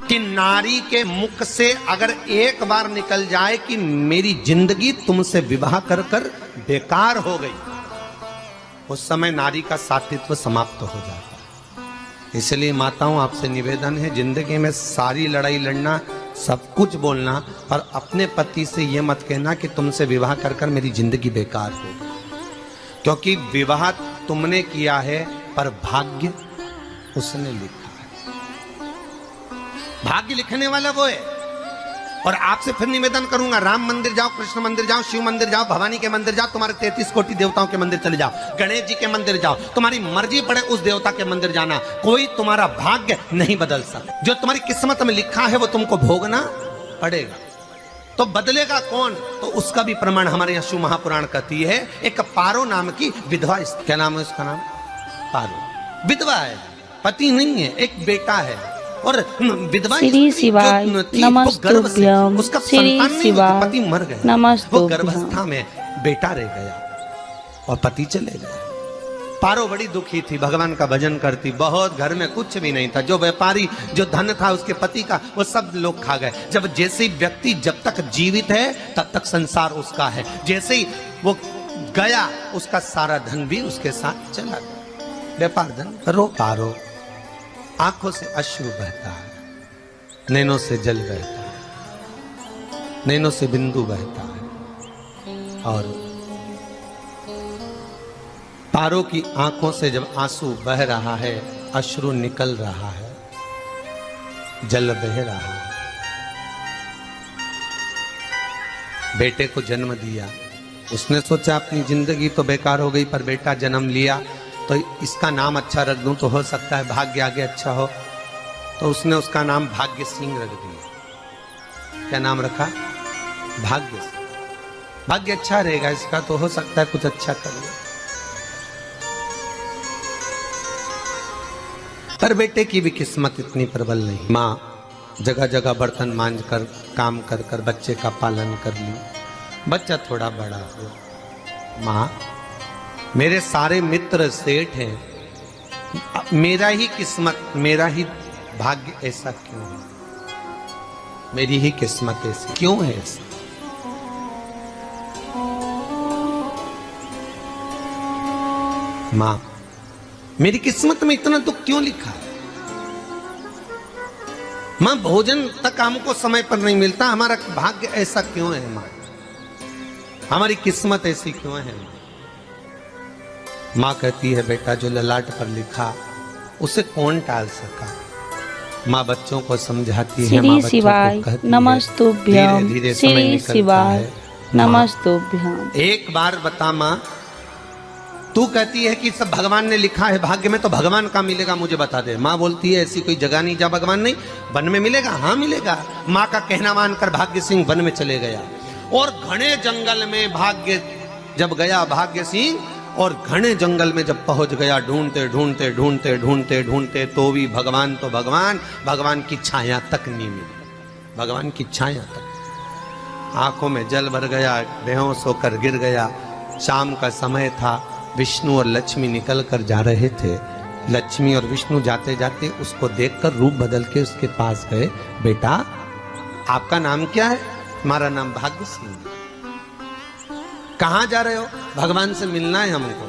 कि नारी के मुख से अगर एक बार निकल जाए कि मेरी जिंदगी तुमसे विवाह कर कर बेकार हो गई, उस समय नारी का साथित्व समाप्त हो जाता है। इसलिए माताओं, आपसे निवेदन है, जिंदगी में सारी लड़ाई लड़ना, सब कुछ बोलना, पर अपने पति से यह मत कहना कि तुमसे विवाह कर कर मेरी जिंदगी बेकार हो गई, क्योंकि विवाह तुमने किया है पर भाग्य उसने लिखा है। भाग्य लिखने वाला वो है। और आपसे फिर निवेदन करूंगा, राम मंदिर जाओ, कृष्ण मंदिर जाओ, शिव मंदिर जाओ, भवानी के मंदिर जाओ, तुम्हारे 33 कोटि देवताओं के मंदिर चले जाओ, गणेश जी के मंदिर जाओ, तुम्हारी मर्जी पड़े उस देवता के मंदिर जाना, कोई तुम्हारा भाग्य नहीं बदल सकता। जो तुम्हारी किस्मत में लिखा है वो तुमको भोगना पड़ेगा। तो बदलेगा कौन? तो उसका भी प्रमाण हमारे यहाँ शिव महापुराण कहती है। एक पारो नाम की विधवा, क्या नाम है उसका? नाम पारो। विधवा है, पति नहीं है, एक बेटा है, और विधवा श्री शिवाय नमस्तुभ्यं, उसका श्री शिवाय पति मर गया, नमस्तुभ्यं। वो गर्भावस्था में बेटा रह गया और पति चले गए। पारो बड़ी दुखी थी, भगवान का भजन करती बहुत, घर में कुछ भी नहीं था, जो व्यापारी जो धन था उसके पति का वो सब लोग खा गए। जब जैसे व्यक्ति जब तक जीवित है तब तक संसार उसका है, जैसे ही वो गया उसका सारा धन भी उसके साथ चला गया। व्यापार धन रो पारो, आंखों से अश्रु बहता है, नैनों से जल बहता है, नैनों से बिंदु बहता है, और पारो की आंखों से जब आंसू बह रहा है, अश्रु निकल रहा है, जल बह रहा है। बेटे को जन्म दिया, उसने सोचा अपनी जिंदगी तो बेकार हो गई, पर बेटा जन्म लिया तो इसका नाम अच्छा रख दूं तो हो सकता है भाग्य आगे अच्छा हो। तो उसने उसका नाम भाग्य सिंह रख दिया। क्या नाम रखा? भाग्य सिंह। भाग्य अच्छा रहेगा इसका, तो हो सकता है कुछ अच्छा कर ले। पर बेटे की भी किस्मत इतनी प्रबल नहीं। माँ जगह जगह बर्तन मांझ कर काम कर कर बच्चे का पालन कर ली, बच्चा थोड़ा बड़ा हो। माँ, मेरे सारे मित्र सेठ हैं, मेरा ही किस्मत, मेरा ही भाग्य ऐसा क्यों है? मेरी ही किस्मत ऐसी क्यों है? ऐसा माँ, मेरी किस्मत में इतना दुख क्यों लिखा है? माँ, भोजन तक हमको समय पर नहीं मिलता, हमारा भाग्य ऐसा क्यों है? माँ, हमारी किस्मत ऐसी क्यों है? माँ कहती है, बेटा जो ललाट पर लिखा उसे कौन टाल सका। माँ बच्चों को समझाती है, माँ बच्चों को कहती है, धीरे धीरे समय निकलता है। नमस्तुभ्यं। एक बार बता माँ, तू कहती है कि सब भगवान ने लिखा है भाग्य में, तो भगवान का मिलेगा मुझे बता दे। माँ बोलती है, ऐसी कोई जगह नहीं जहाँ भगवान नहीं। वन में मिलेगा? हाँ मिलेगा। माँ का कहना मानकर भाग्य सिंह वन में चले गया, और घने जंगल में भाग्य जब गया भाग्य सिंह, और घने जंगल में जब पहुंच गया, ढूंढते ढूंढते ढूंढते ढूंढते ढूंढते तो भी भगवान, तो भगवान की छाया तक नहीं मिली। भगवान की छाया तक। आंखों में जल भर गया, बेहोश होकर गिर गया। शाम का समय था, विष्णु और लक्ष्मी निकल कर जा रहे थे। लक्ष्मी और विष्णु जाते जाते उसको देखकर रूप बदल के उसके पास गए। बेटा, आपका नाम क्या है? हमारा नाम भाग्य सिंह। कहाँ जा रहे हो? भगवान से मिलना है हमको।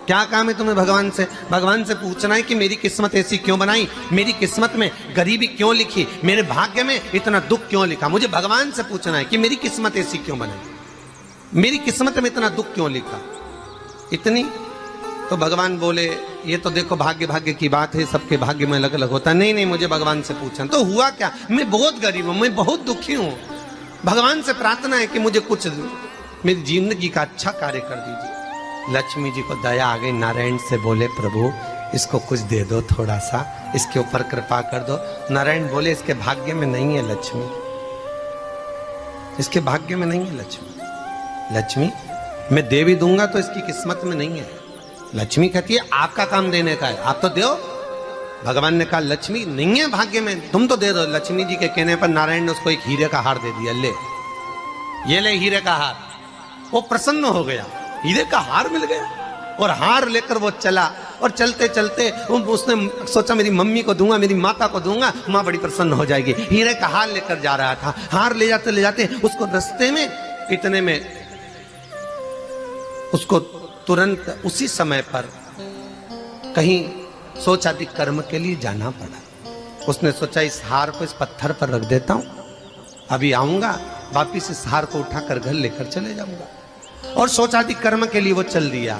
क्या काम है तुम्हें भगवान से? भगवान से पूछना है कि मेरी किस्मत ऐसी क्यों बनाई, मेरी किस्मत में गरीबी क्यों लिखी, मेरे भाग्य में इतना दुख क्यों लिखा। मुझे भगवान से पूछना है कि मेरी किस्मत ऐसी क्यों बनाई, मेरी किस्मत में इतना दुख क्यों लिखा। इतनी तो भगवान बोले, ये तो देखो भाग्य भाग्य की बात है, सबके भाग्य में अलग अलग होता है। नहीं, मुझे भगवान से पूछना। तो हुआ क्या? मैं बहुत गरीब हूं, मैं बहुत दुखी हूं, भगवान से प्रार्थना है कि मुझे कुछ मेरी जिंदगी का अच्छा कार्य कर दीजिए। लक्ष्मी जी को दया आ गई, नारायण से बोले, प्रभु इसको कुछ दे दो, थोड़ा सा इसके ऊपर कृपा कर दो। नारायण बोले, इसके भाग्य में नहीं है लक्ष्मी, इसके भाग्य में नहीं है लक्ष्मी। लक्ष्मी, मैं दे भी दूंगा तो इसकी किस्मत में नहीं है। लक्ष्मी कहती है, आपका काम देने का है, आप तो दो। भगवान ने कहा, लक्ष्मी नहीं है भाग्य में, तुम तो दे दो। लक्ष्मी जी के कहने पर नारायण ने उसको एक हीरे का हार दे दिया। ले, ये ले हीरे का हार। वो प्रसन्न हो गया, हीरे का हार मिल गया, और हार लेकर वो चला और चलते चलते उसने सोचा मेरी मम्मी को दूंगा, मेरी माता को दूंगा, माँ बड़ी प्रसन्न हो जाएगी। हीरे का हार लेकर जा रहा था। हार ले जाते उसको रास्ते में इतने में उसको तुरंत उसी समय पर कहीं सोचादि कर्म के लिए जाना पड़ा। उसने सोचा इस हार को इस पत्थर पर रख देता हूं, अभी आऊंगा वापिस इस हार को उठाकर घर लेकर चले जाऊंगा। और सोचादि कर्म के लिए वो चल दिया,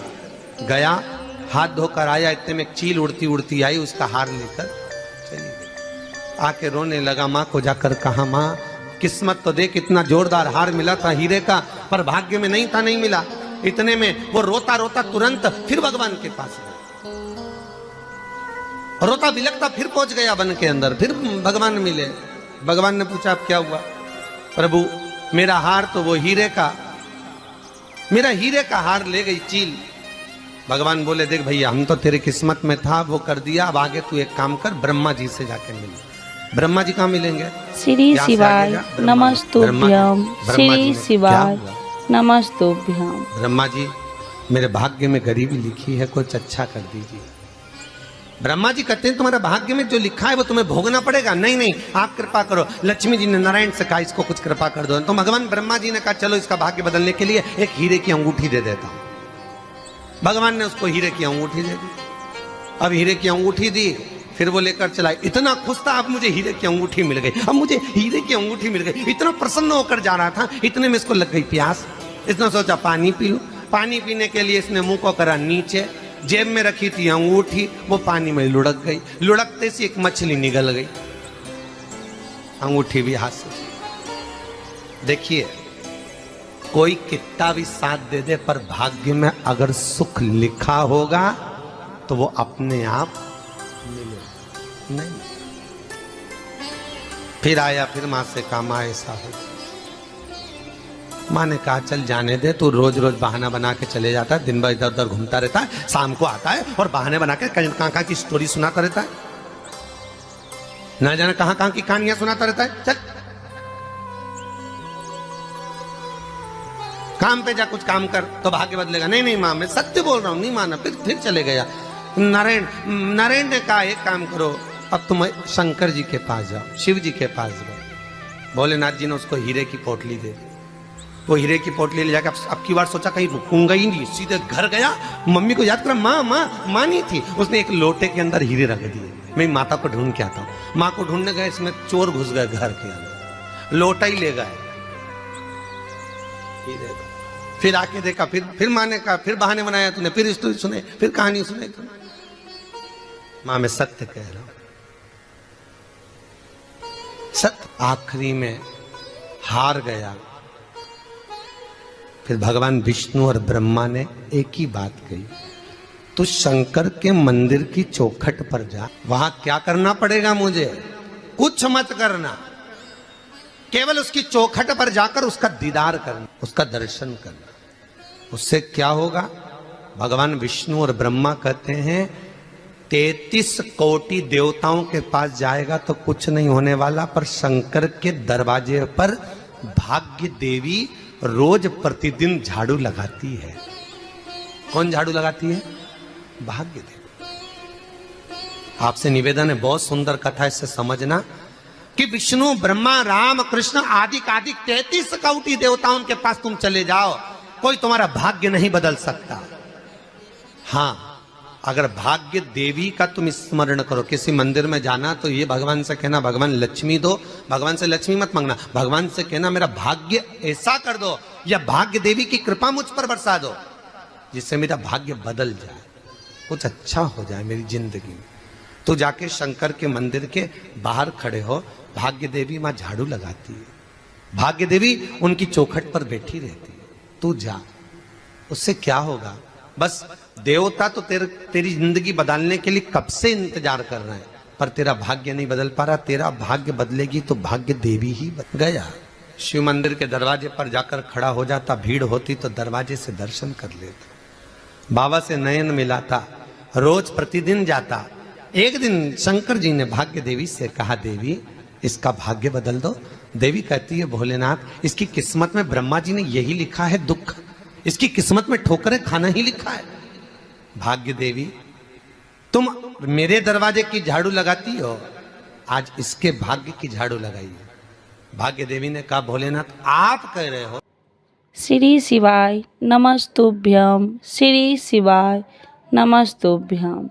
गया, हाथ धोकर आया, इतने में एक चील उड़ती उड़ती आई, उसका हार लेकर चली गई। आके रोने लगा, माँ को जाकर कहा, माँ किस्मत तो देख, इतना जोरदार हार मिला था हीरे का, पर भाग्य में नहीं था, नहीं मिला। इतने में वो रोता रोता तुरंत फिर भगवान के पास गया, रोता बिलखता फिर पहुंच गया वन के अंदर। फिर भगवान मिले। भगवान ने पूछा, अब क्या हुआ? प्रभु मेरा हार तो वो हीरे का, मेरा हीरे का हार ले गई चील। भगवान बोले, देख भैया, हम तो तेरे किस्मत में था, वो कर दिया, अब आगे तू एक काम कर, ब्रह्मा जी से जाके मिल। ब्रह्मा जी कहाँ मिलेंगे? श्री शिवाय नमस्तुभ्यम। श्री शिवाय नमस्तुभ्यम। ब्रह्मा जी, मेरे भाग्य में गरीबी लिखी है, कुछ अच्छा कर दीजिए। ब्रह्मा जी कहते हैं, तुम्हारे भाग्य में जो लिखा है वो तुम्हें भोगना पड़ेगा। नहीं नहीं, आप कृपा करो। लक्ष्मी जी ने नारायण से कहा, इसको कुछ कृपा कर दो। तो भगवान ब्रह्मा जी ने कहा, चलो इसका भाग्य बदलने के लिए एक हीरे की अंगूठी दे देता हूं। भगवान ने उसको हीरे की अंगूठी दे दी। अब हीरे की अंगूठी दी, फिर वो लेकर चला। इतना खुश था, अब मुझे हीरे की अंगूठी मिल गई, अब मुझे हीरे की अंगूठी मिल गई। इतना प्रसन्न होकर जा रहा था, इतने में इसको लग गई प्यास। इसने सोचा पानी पी लूं। पानी पीने के लिए इसने मुंह को करा नीचे, जेब में रखी थी अंगूठी, वो पानी में लुढ़क गई। लुढ़कते से एक मछली निगल गई, अंगूठी भी हाथ से। देखिए, कोई कितना भी साथ दे दे, पर भाग्य में अगर सुख लिखा होगा तो वो अपने आप मिलेगा। नहीं, फिर आया, फिर मां से कहा, मां ऐसा हो। माँ ने कहा, चल जाने दे, तू रोज रोज बहाना बना के चले जाता है, दिन भर इधर उधर घूमता रहता है, शाम को आता है और बहाने बना के कहाँ की स्टोरी सुनाता रहता है, ना जाने कहाँ की कहानियां सुनाता रहता है। चल काम पे जा, कुछ काम कर तो भाग्य बदलेगा। नहीं नहीं माँ, मैं सत्य बोल रहा हूँ। नहीं माना, फिर चले गया। नारायण ने कहा, एक काम करो, अब तुम शंकर जी के पास जाओ, शिव जी के पास जाओ। भोलेनाथ जी ने उसको हीरे की पोटली दे दी। वो हीरे की पोटली ले जाकर अब की बार सोचा कहीं रुकूंगा ही नहीं, सीधे घर गया। मम्मी को याद करा, माँ नहीं थी। उसने एक लोटे के अंदर हीरे रख दिए, मैं माता को ढूंढ के आता हूँ। माँ को ढूंढने गए, इसमें चोर घुस गए घर के अंदर, लोटा ही ले गए हीरे। फिर आके देखा, फिर माँ ने कहा, फिर बहाने बनाया तूने, फिर स्टोरी सुने, फिर कहानी सुने। माँ, मैं सत्य कह रहा हूं, सत्य। आखिरी में हार गया। फिर भगवान विष्णु और ब्रह्मा ने एक ही बात कही, तू शंकर के मंदिर की चौखट पर जा। वहां क्या करना पड़ेगा मुझे? कुछ मत करना, केवल उसकी चौखट पर जाकर उसका दीदार करना, उसका दर्शन करना। उससे क्या होगा? भगवान विष्णु और ब्रह्मा कहते हैं, 33 कोटि देवताओं के पास जाएगा तो कुछ नहीं होने वाला, पर शंकर के दरवाजे पर भाग्य देवी रोज प्रतिदिन झाड़ू लगाती है। कौन झाड़ू लगाती है? भाग्य देवी। आपसे निवेदन है, बहुत सुंदर कथा, इससे समझना कि विष्णु, ब्रह्मा, राम, कृष्ण आदि 33 कोटि देवताओं के पास तुम चले जाओ, कोई तुम्हारा भाग्य नहीं बदल सकता। हाँ, अगर भाग्य देवी का तुम स्मरण करो, किसी मंदिर में जाना तो ये भगवान से कहना, भगवान लक्ष्मी दो। भगवान से लक्ष्मी मत मांगना, भगवान से कहना मेरा भाग्य ऐसा कर दो, या भाग्य देवी की कृपा मुझ पर बरसा दो, जिससे मेरा भाग्य बदल जाए, कुछ अच्छा हो जाए मेरी जिंदगी में। तो जाके शंकर के मंदिर के बाहर खड़े हो, भाग्य देवी मां झाड़ू लगाती है, भाग्य देवी उनकी चौखट पर बैठी रहती है। तू जा, उससे क्या होगा? बस देवता तो तेरी जिंदगी बदलने के लिए कब से इंतजार कर रहे हैं, पर तेरा भाग्य नहीं बदल पा रहा। तेरा भाग्य बदलेगी तो भाग्य देवी ही गया। शिव मंदिर के दरवाजे पर जाकर खड़ा हो जाता, भीड़ होती तो दरवाजे से दर्शन कर लेता, बाबा से नयन मिलाता, रोज प्रतिदिन जाता। एक दिन शंकर जी ने भाग्य देवी से कहा, देवी इसका भाग्य बदल दो। देवी कहती है, भोलेनाथ इसकी किस्मत में ब्रह्मा जी ने यही लिखा है दुख, इसकी किस्मत में ठोकरें खाना ही लिखा है। भाग्य देवी तुम मेरे दरवाजे की झाड़ू लगाती हो, आज इसके भाग्य की झाड़ू लगाइए। भाग्य देवी ने कहा भोलेनाथ आप कह रहे हो। श्री शिवाय नमस्तुभ्यम, श्री शिवाय नमस्तुभ्यम।